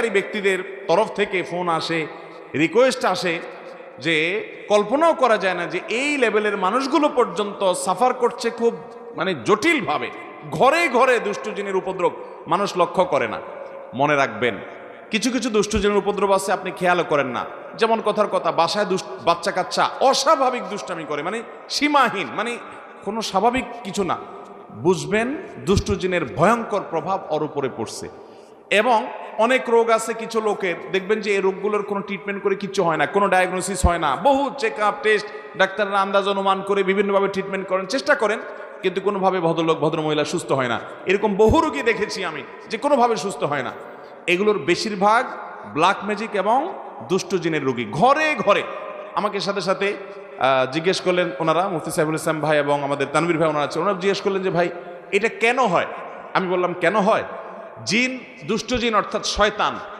ব্যক্তিদের তরফ থেকে ফোন আসে, রিকোয়েস্ট আসে যে কল্পনাও করা যায় না যে এই লেভেলের মানুষগুলো পর্যন্ত সাফার করছে খুব জটিলভাবে। ঘরে ঘরে দুষ্টু জিনের উপদ্রব মানুষ লক্ষ্য করে না। মনে রাখবেন, কিছু কিছু দুষ্টু জিনের উপদ্রব আছে আপনি খেয়ালও করেন না। যেমন কথার কথা, বাসায় বাচ্চা কাচ্চা অস্বাভাবিক দুষ্টামি করে, সীমাহীন, কোনো স্বাভাবিক কিছু না। বুঝবেন দুষ্টু জিনের ভয়ঙ্কর প্রভাব ওর উপরে পড়ছে। এবং অনেক রোগ আছে কিছু লোকের, দেখবেন যে এই রোগগুলোর কোনো ট্রিটমেন্ট করে কিচ্ছু হয় না, কোনো ডায়াগনোসিস হয় না, বহু চেক আপ টেস্ট, ডাক্তাররা আন্দাজ অনুমান করে বিভিন্নভাবে ট্রিটমেন্ট করেন, চেষ্টা করেন, কিন্তু কোনোভাবে ভদ্রলোক ভদ্রমহিলা সুস্থ হয় না। এরকম বহু রোগী দেখেছি আমি যে কোনোভাবে সুস্থ হয় না। এগুলোর বেশিরভাগ ব্ল্যাক ম্যাজিক এবং দুষ্টু জিনের রোগী। ঘরে ঘরে আমাকে সাথে সাথে জিজ্ঞেস করলেন ওনারা, মুফতি সাইফুল ইসলাম ভাই এবং আমাদের তানভীর ভাই, ওনারা আছেন, ওনারা জিজ্ঞেস করলেন যে ভাই এটা কেন হয়। আমি বললাম কেন হয়, জিন, দুষ্ট জিন অর্থাৎ শয়তান